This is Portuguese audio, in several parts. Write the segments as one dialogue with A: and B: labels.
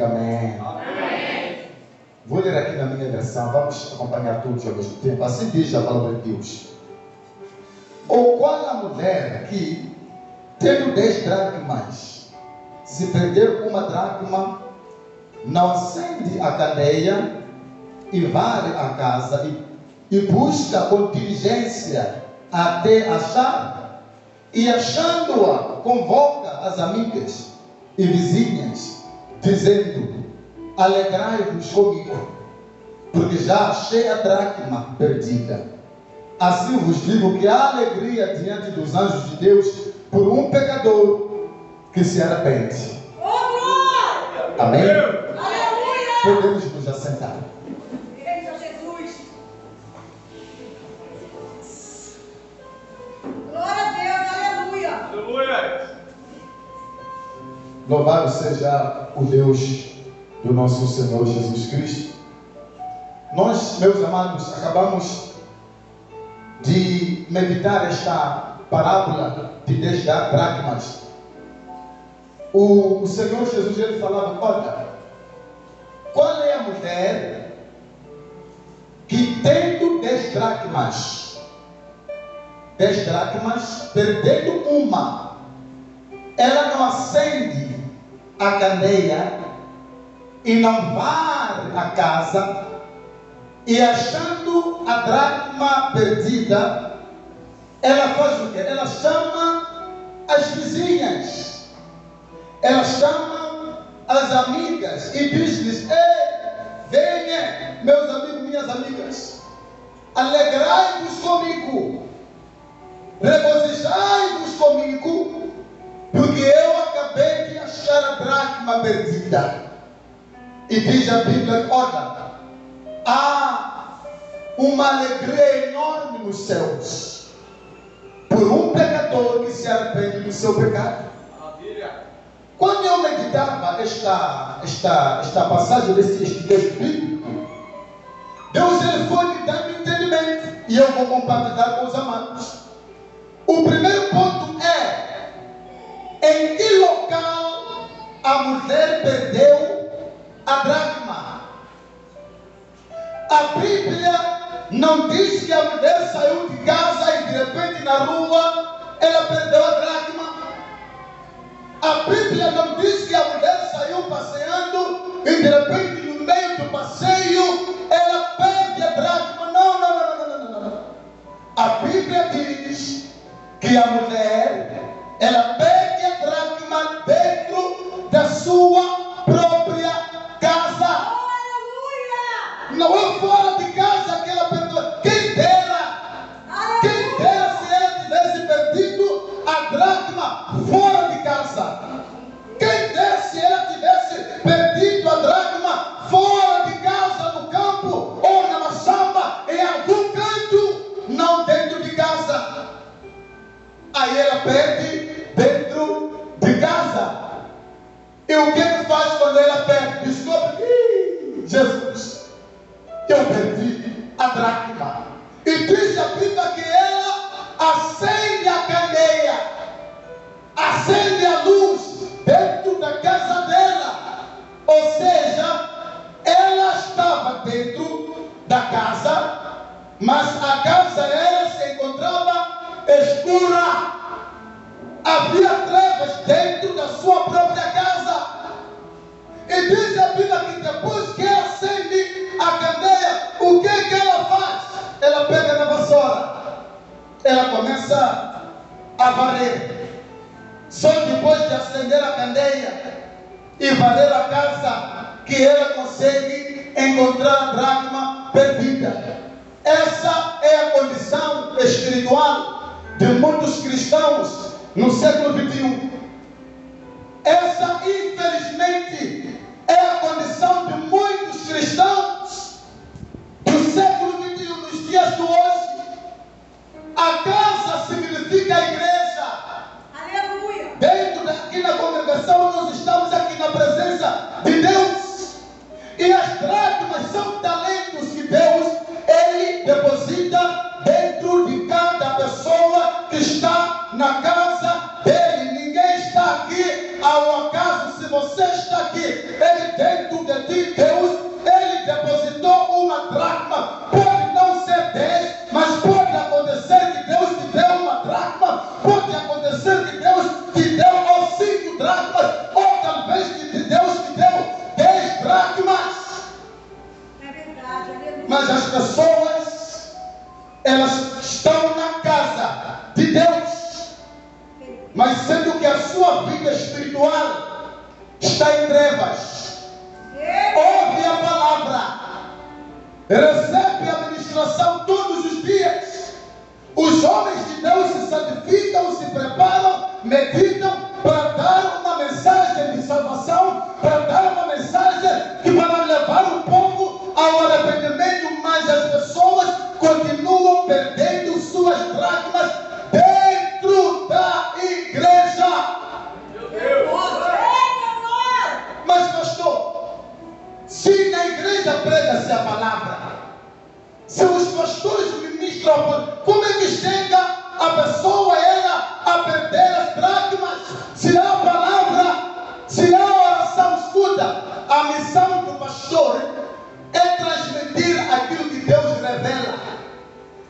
A: diga amém. Amém. Vou ler aqui na minha versão, vamos acompanhar todos ao mesmo tempo. Assim diz a palavra de Deus. Ou qual a mulher que, tendo 10 dracmas, se perder uma dracma, não acende a candeia e varre a casa e busca com diligência até achar, e achando-a, convoca as amigas e vizinhas, dizendo: alegrai-vos comigo, porque já achei a dracma perdida. Assim vos digo que há alegria diante dos anjos de Deus por um pecador que se arrepende. Amém? Aleluia! Podemos nos assentar.
B: Beijo a Jesus. Glória a Deus, aleluia!
C: Aleluia!
A: Louvado seja o Deus do nosso Senhor Jesus Cristo. Nós, meus amados, acabamos de meditar esta parábola de 10 dracmas. O Senhor Jesus, ele falava: olha, qual é a mulher que, tendo 10 dracmas, perdendo uma, ela não acende a candeia e não varre a casa, e achando a dracma perdida, ela faz o quê? Ela chama as vizinhas, ela chama as amigas e diz-lhes: ei, venha, meus amigos, minhas amigas, alegrai-vos comigo, regozijai-vos comigo, porque eu acabei de achar a dracma perdida. E diz a Bíblia: olha, há uma alegria enorme nos céus por um pecador que se arrepende do seu pecado. Quando eu meditava esta passagem deste texto bíblico, Deus ele foi me dando entendimento, e eu vou compartilhar com os amados. O primeiro ponto é: em que local a mulher perdeu a dracma? A Bíblia não diz que a mulher saiu de casa e de repente na rua ela perdeu a dracma. A Bíblia não diz que a mulher saiu passeando e de repente no meio do passeio ela perde a dracma. Não. A Bíblia diz que a mulher, ela perde a dracma dentro da sua própria casa. Não é fora de casa que ela perdeu. Quem dera se ela tivesse perdido a dracma fora de casa. Quem dera se ela tivesse perdido a dracma fora de casa, no campo ou na machamba, em algum canto, não dentro de casa. Aí ela perde dentro de casa. E o que ele faz quando ela perde? Descobre: Jesus, eu perdi a dracma. E diz a Bíblia que ela acende a candeia, acende a luz dentro da casa dela. Ou seja, ela estava dentro da casa, mas a casa ela se encontrava escura. Havia trevas dentro da sua própria casa. E diz a Bíblia que depois que ela acende a candeia, o que ela faz? Ela pega na vassoura, ela começa a varrer. Só depois de acender a candeia e varrer a casa que ela consegue encontrar a dracma perdida. Essa é a condição espiritual de muitos cristãos no século XXI. Essa, infelizmente, é a condição de muitos cristãos do século XXI, nos dias de hoje. A casa significa a igreja.
B: Aleluia!
A: Dentro daqui na congregação, nós estamos aqui na presença de Deus. E as dracmas são talentos que Deus, Ele deposita dentro de cada pessoa que está na casa dele. Ninguém está aqui ao acaso. Se você está aqui, Ele tem recebe a ministração todos os dias. Os homens de Deus se santificam, se preparam, meditam para dar uma mensagem de salvação, para dar uma mensagem que vai levar o povo ao arrependimento, mas as pessoas continuam perdendo suas dracmas dentro da igreja. Mas pastor, se na igreja prega-se a palavra, se os pastores ministram, como é que chega a pessoa a perder as dracmas? Se a palavra, se a oração escuta, a missão do pastor é transmitir aquilo que Deus revela.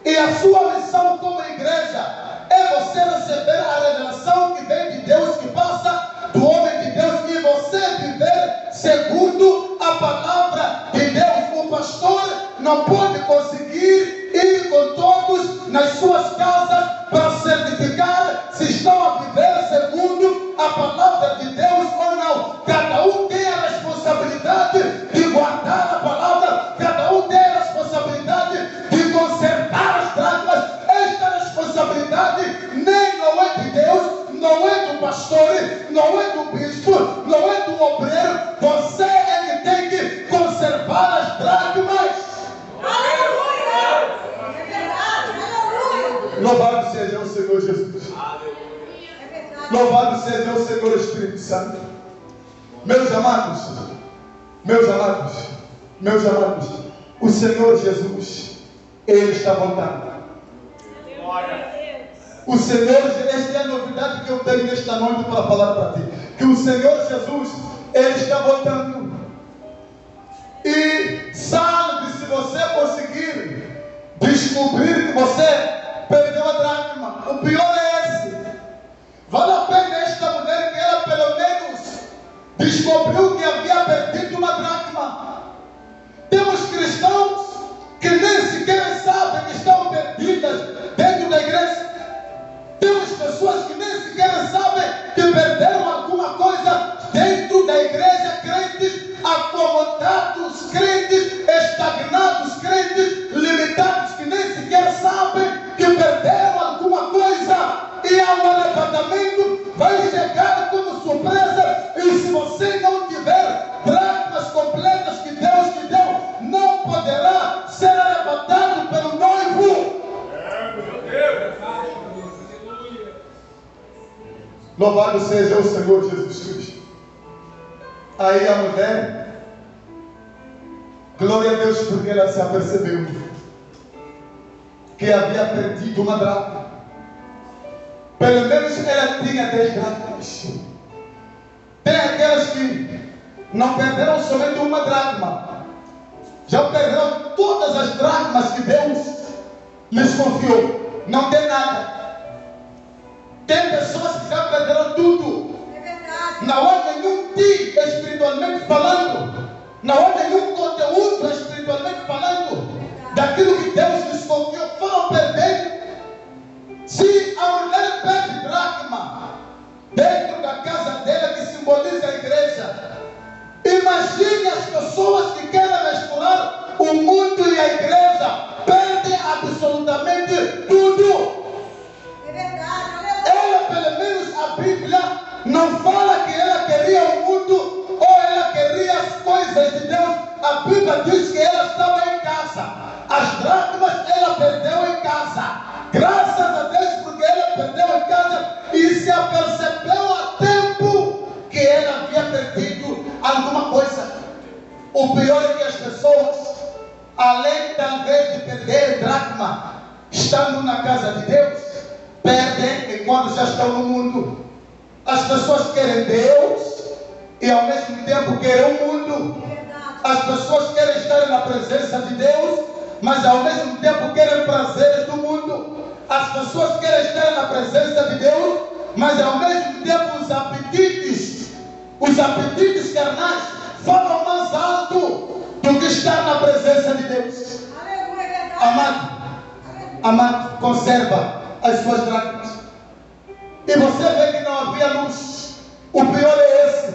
A: E a sua missão como igreja é você receber a revelação que vem de Deus, que passa do homem de Deus, e você viver segundo a palavra de Deus. O pastor não pode conseguir ir com todos nas suas casas para certificar se estão a viver segundo a palavra de Deus ou não. Cada um tem a responsabilidade de guardar a palavra, cada um tem a responsabilidade de consertar as dracmas. Esta responsabilidade nem não é de Deus, não é do pastor, não é do bispo, não é do obreiro. Você é que tem que conservar as dracmas.
B: Aleluia! É verdade, aleluia!
A: Louvado seja o Senhor Jesus.
B: É verdade.
A: Louvado seja o Senhor Espírito Santo. Meus amados, meus amados, meus amados, o Senhor Jesus, Ele está voltando. O Senhor, esta é a novidade que eu tenho nesta noite para falar para ti. Que o Senhor Jesus, Ele está voltando. E salve se você conseguir descobrir que você perdeu a dracma. O pior é esse. Vale a pena esta mulher que ela pelo menos descobriu que havia perdido uma dracma. Temos cristãos que nem sequer sabem que estão perdidas dentro da igreja. Temos pessoas que nem sequer sabem que perderam alguma coisa dentro da igreja. Crentes acomodados, crentes estagnados, crentes limitados, que nem sequer sabem que perderam alguma coisa. E ao arrebatamento vai chegar como surpresa. E se você não tiver dracmas completas que Deus te deu, não poderá ser arrebatado pelo noivo. Louvado seja o Senhor Jesus Cristo. Aí a mulher, glória a Deus, porque ela se apercebeu que havia perdido uma dracma. Pelo menos ela tinha 10 dracmas. Tem aquelas que não perderam somente uma dracma, já perderam todas as dracmas que Deus lhes confiou. Não tem nada. Tem pessoas que já perderam tudo.
B: É verdade.
A: Não há nenhum tipo espiritualmente falando, não há nenhum conteúdo espiritualmente falando daquilo que Deus lhes confiou. Foram perdendo. Se a mulher perde dracma dentro da casa dela, que simboliza a igreja, imagine as pessoas que querem misturar o mundo e a igreja, perdem absolutamente tudo.
B: É verdade, aleluia.
A: Ela, pelo menos a Bíblia não fala que ela queria o mundo ou ela queria as coisas de Deus. A Bíblia diz que ela estava em casa. As dracmas ela perdeu em casa. Graças a Deus, porque ela perdeu em casa e se apercebeu a tempo que ela havia perdido alguma coisa. O pior é que as pessoas, além talvez de perder dracma, estando na casa de Deus, perdem enquanto já estão no mundo. As pessoas querem Deus e ao mesmo tempo querem o mundo.
B: É verdade.
A: As pessoas querem estar na presença de Deus, mas ao mesmo tempo querem prazeres do mundo. As pessoas querem estar na presença de Deus, mas ao mesmo tempo os apetites carnais falam mais alto do que estar na presença de Deus.
B: Aleluia, é verdade.
A: Amado, conserva as suas dracmas. E você vê que não havia luz. O pior é esse: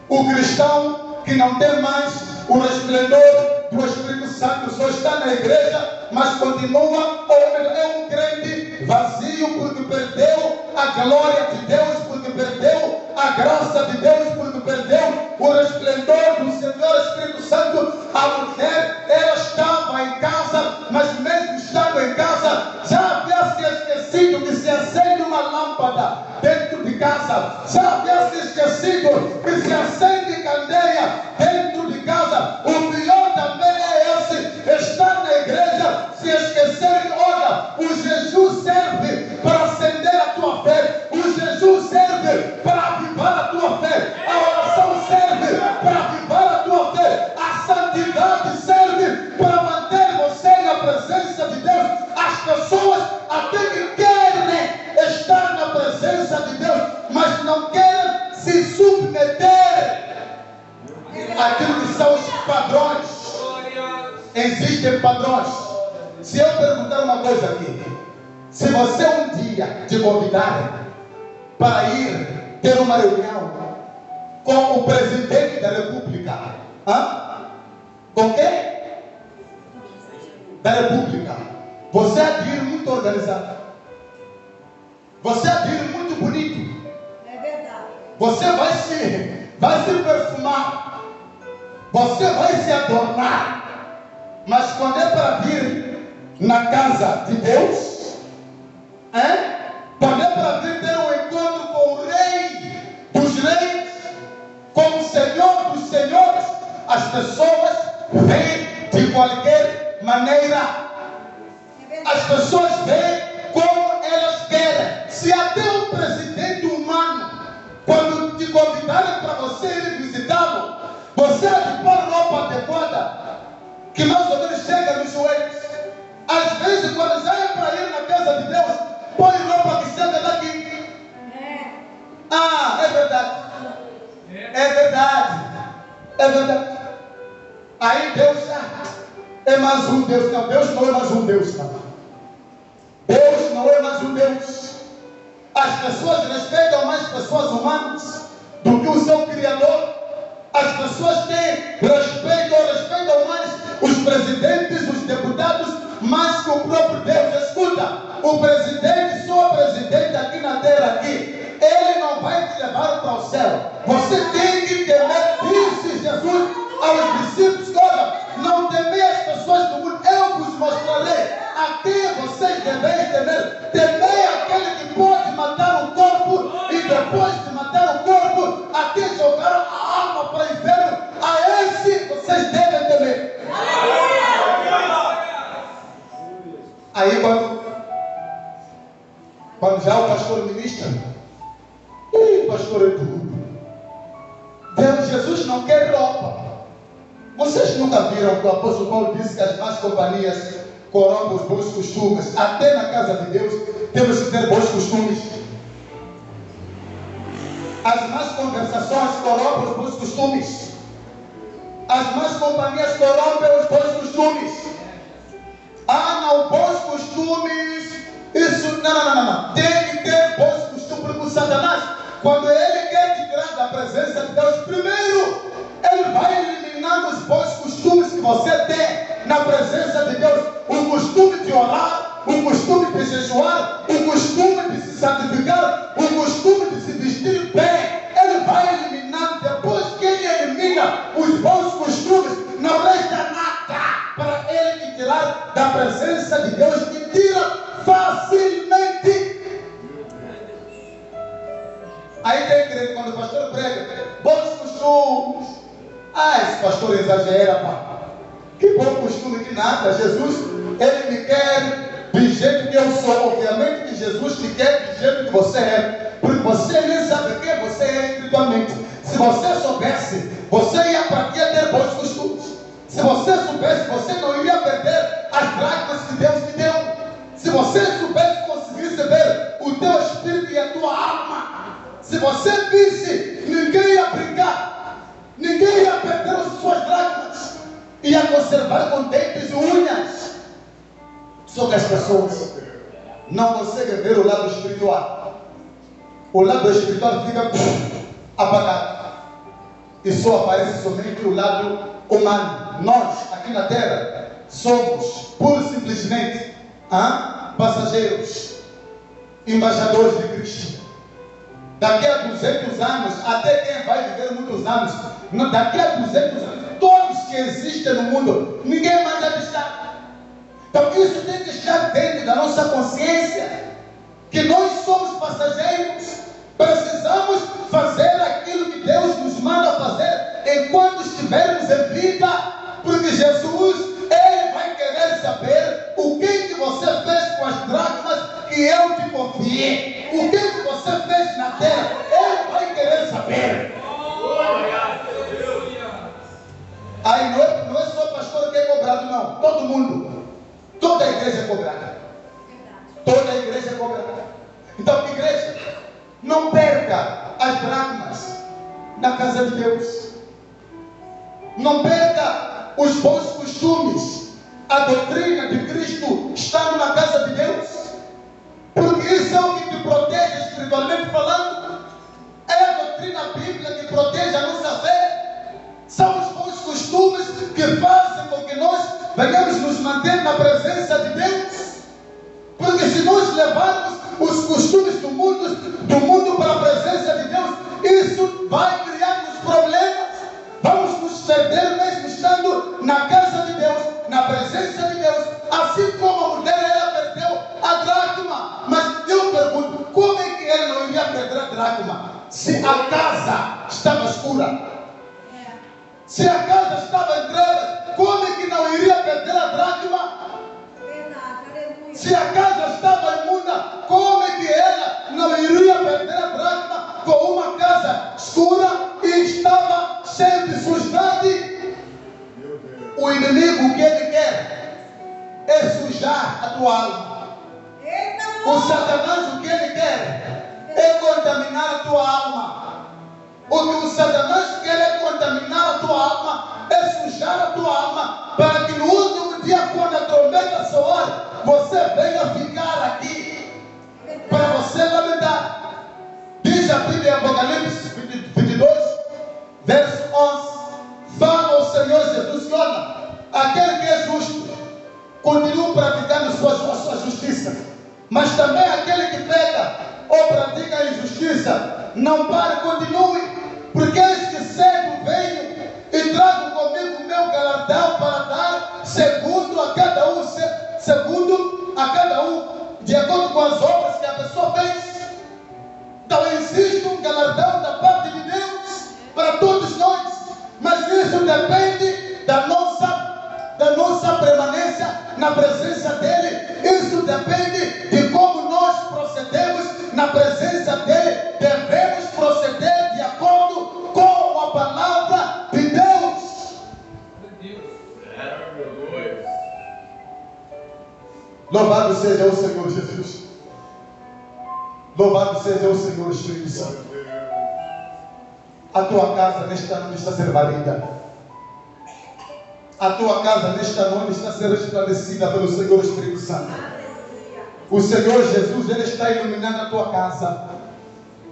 A: o cristão que não tem mais o resplendor do Espírito Santo. Santo só está na igreja, mas continua, é um crente vazio porque perdeu a glória de Deus, porque perdeu a graça de Deus, porque perdeu o resplendor do Senhor Espírito Santo. A mulher, ela estava em casa, mas mesmo estando em casa, já havia se esquecido que se acende uma lâmpada dentro de casa, já havia se esquecido que se acende candeia dentro de casa. O pior também é esse, estar na igreja, se esquecer que, olha, o jejum serve para acender a tua fé, o jejum serve para avivar a tua fé, a oração serve para avivar a tua fé, a santidade serve para manter você na presença de Deus. As pessoas até que querem estar na presença de Deus, mas não querem se submeter àquilo que são os padrões. Existem padrões. Se eu perguntar uma coisa aqui, se você um dia te convidar para ir ter uma reunião com o presidente da República, com quem? Da República, você há de ir muito organizado, você há de ir muito bonito,
B: É verdade.
A: você vai se perfumar, você vai se adornar. Mas quando é para vir na casa de Deus, quando é para vir ter um encontro com o Rei dos Reis, com o Senhor dos Senhores, as pessoas vêm de qualquer maneira. As pessoas vêm como elas querem. Se até um presidente humano, quando te convidarem para você ir visitá-lo, você há de pôr roupa adequada, que mais ou menos chega nos joelhos. Às vezes, quando já é para ir na casa de Deus, põe roupa que chega daqui. É verdade. É verdade. É verdade. Aí Deus é mais um Deus. Não, Deus não é mais um Deus. Não. Deus não é mais um Deus. As pessoas respeitam mais pessoas humanas do que o seu Criador. As pessoas têm respeitam mais os presidentes, os deputados, mais que o próprio Deus. Escuta, o presidente, só o presidente aqui na terra, aqui, ele não vai te levar para o céu. Você tem que temer, disse Jesus aos discípulos: olha, não temei as pessoas do mundo, eu vos mostrarei a quem vocês deveis temer. Temei aquele que pode matar o corpo e depois de matar o corpo, a quem jogaram a alma para o inferno, a esse vocês devem temer. Aí quando já o pastor ministra, pastor é tudo. Deus, Jesus não quer roupa. Vocês nunca viram que o apóstolo Paulo disse que as más companhias corrompem os bons costumes? Até na casa de Deus temos que ter bons costumes. As más conversações corrompem os bons costumes. As más companhias corrompem os bons costumes. Não, bons costumes. Isso, não. Tem que ter bons costumes, porque o Satanás, quando ele quer te tirar da presença de Deus, primeiro, ele vai eliminando os bons costumes que você tem na presença de Deus. O costume de orar, o costume de jejuar, o costume de se santificar, o costume de se vestir bem. Ele vai eliminando. Depois que ele elimina os bons costumes, não resta nada para ele te tirar da presença de Deus, que tira facilmente. Aí tem igreja, quando o pastor prega, bons costumes. Esse pastor exagera, pá. Que bom costume de nada. Jesus, ele me quer do jeito que eu sou. Obviamente que Jesus te quer do jeito que você é, porque você nem sabe quem você é espiritualmente. Se você soubesse, você ia para aqui a ter bons costumes. Se você soubesse, você não ia perder as dracmas que Deus te deu. Se você soubesse, conseguisse ver o teu espírito e a tua alma. Se você visse, ninguém ia brincar, ninguém ia perder as suas dracmas, ia conservar com dentes e unhas. Só que as pessoas não conseguem ver o lado espiritual. O lado espiritual fica apagado e só aparece somente o lado humano. Nós, aqui na terra, somos, pura e simplesmente, passageiros, embaixadores de Cristo. Daqui a 200 anos, até quem vai viver muitos anos, daqui a 200 anos, todos que existem no mundo, ninguém mais vai estar. Então isso tem que estar dentro da nossa consciência, que nós somos passageiros, precisamos fazer aquilo que Deus nos manda fazer enquanto estivermos em vida, porque Jesus, Ele vai querer saber o que você fez com as dracmas que eu te confiei, o que você fez na terra, Ele vai querer saber. Aí não é só o pastor que é cobrado, não, todo mundo, toda a igreja é cobrada, toda a igreja é cobrada. Então, igreja, não perca as dracmas na casa de Deus, não perca os bons costumes, a doutrina de Cristo estando na casa de Deus, porque isso é o que te protege espiritualmente falando, é a doutrina bíblica que protege a nossa fé, são os bons costumes que fazem com que nós venhamos nos manter na presença de Deus, porque se nós levarmos os costumes do mundo para a presença de Deus, isso vai criar-nos problemas, vamos nos perder mesmo estando na casa de Deus, na presença de Deus, assim como a mulher, ela perdeu a dracma. Mas eu pergunto, como é que ela não iria perder a dracma se a casa estava escura? Se a casa estava em trevas, como é que não iria perder a dracma? Se a casa estava imunda, como é que ela não iria perder a dracma com uma casa escura e estava cheia de sujidade? O inimigo, o que ele quer é sujar a tua alma. O Satanás, o que ele quer é contaminar a tua alma. O que o Satanás quer é contaminar a tua alma, é sujar a tua alma, para que no último dia, quando a trombeta soar, você venha ficar aqui, para você lamentar. Diz a Bíblia em Apocalipse 22, verso 11, fala o Senhor Jesus que olha, aquele que é justo, continua praticando sua justiça, mas também aquele que peca ou pratica a injustiça, não pare, continue, porque eis que cedo venho e trago comigo o meu galardão para dar segundo a cada um, de acordo com as obras que a pessoa fez. Então existe um galardão da parte de Deus para todos nós, mas isso depende da nossa permanência na presença dEle. Isso depende de como nós procedemos na presença dEle. Devemos proceder de acordo com a palavra de Deus. Louvado seja o Senhor Jesus. Louvado seja o Senhor Espírito Santo. A tua casa nesta noite está a ser varrida. A tua casa nesta noite está a ser resplandecida pelo Senhor Espírito Santo. O Senhor Jesus, Ele está iluminando a tua casa.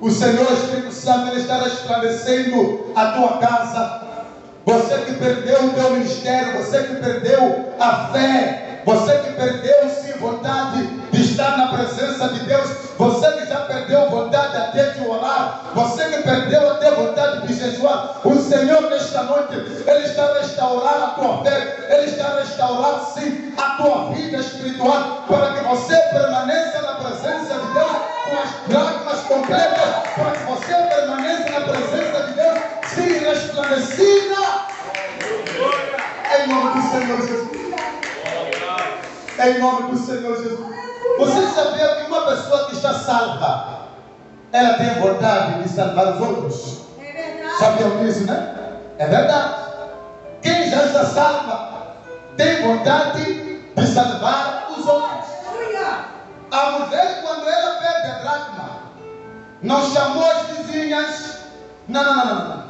A: O Senhor Espírito Santo, Ele está resplandecendo a tua casa. Você que perdeu o teu ministério, você que perdeu a fé, você que perdeu-se vontade de estar na presença de Deus, você que já perdeu vontade até de orar, você que perdeu até vontade de jejuar, o Senhor nesta noite, Ele está a restaurar a tua fé, Ele está a restaurar sim a tua vida espiritual, para que você permaneça na presença de Deus com as dracmas completas, para que você permaneça na presença de Deus sim resplandecida, em nome do Senhor Jesus. Em nome do Senhor Jesus. Você sabia que uma pessoa que está salva, ela tem vontade de salvar os outros?
B: É verdade.
A: Sabiam disso, né? É verdade. Quem já está salva tem vontade de salvar os outros. A mulher, quando ela perde a dracma, não chamou as vizinhas. Não.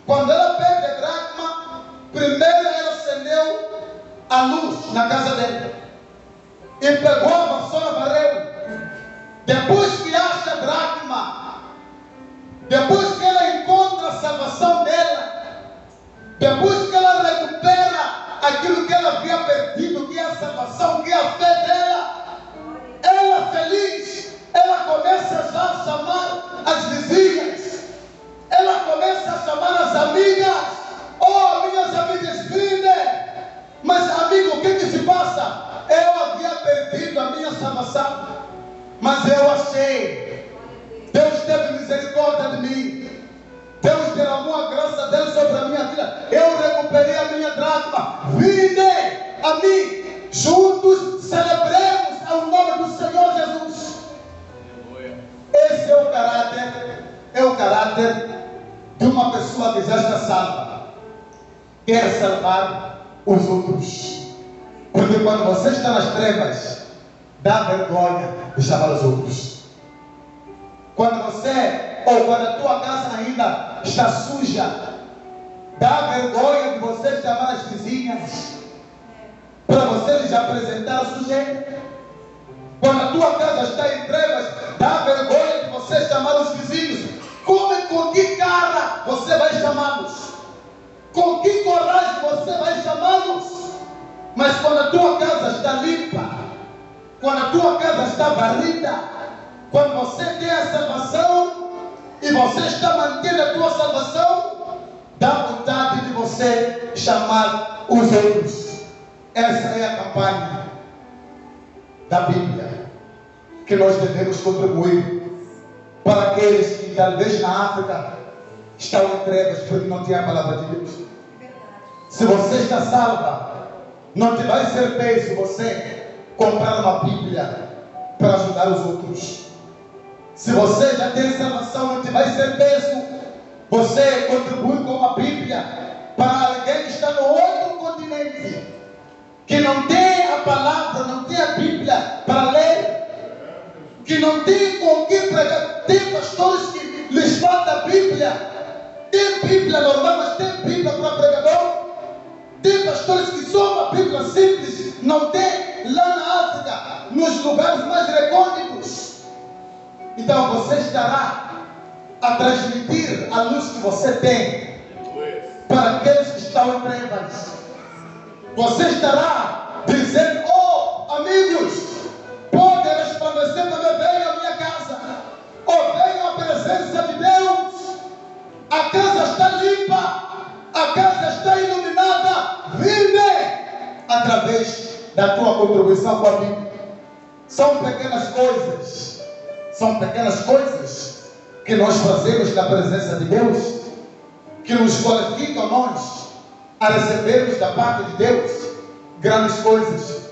A: Quando ela perde a dracma, primeiro ela acendeu a luz na casa dela e pegou a vassoura, varreu. Depois que acha a dracma, depois que ela encontra a salvação dela, depois que ela recupera aquilo que ela havia perdido, dracma. Vinde a mim, juntos celebremos ao nome do Senhor Jesus. Esse é o caráter de uma pessoa que já está salva. Quer salvar os outros. Porque quando você está nas trevas, dá vergonha de chamar os outros. Quando quando a tua casa ainda está suja, dá vergonha de você chamar as vizinhas, para você lhes apresentar a sujeira. Quando a tua casa está em trevas, dá vergonha de você chamar os vizinhos. Com que cara você vai chamá-los? Com que coragem você vai chamá-los? Mas quando a tua casa está limpa, quando a tua casa está varrida, quando você tem a salvação e você está mantendo a tua salvação, dá vontade de você chamar os outros. Essa é a campanha da Bíblia que nós devemos contribuir para aqueles que talvez na África estão em trevas porque não têm a palavra de Deus. Se você está salva, não te vai ser peso você comprar uma Bíblia para ajudar os outros. Se você já tem salvação, não te vai ser peso você contribuir com uma Bíblia para alguém que está no outro continente, que não tem a palavra, não tem a Bíblia para ler, que não tem com que pregar. Tem pastores que lhes falta a Bíblia. Tem Bíblia normal, mas tem Bíblia para pregador. Tem pastores que só uma Bíblia simples não tem lá na África, nos lugares mais recônditos. Então você estará a transmitir a luz que você tem para aqueles que estão em trevas. Você estará dizendo: oh amigos, podem resplandecer também, venham à minha casa, ou venham à presença de Deus. A casa está limpa, a casa está iluminada. Vive através da tua contribuição com a Bíblia. São pequenas coisas que nós fazemos na presença de Deus, que nos qualificam nós a recebermos da parte de Deus grandes coisas.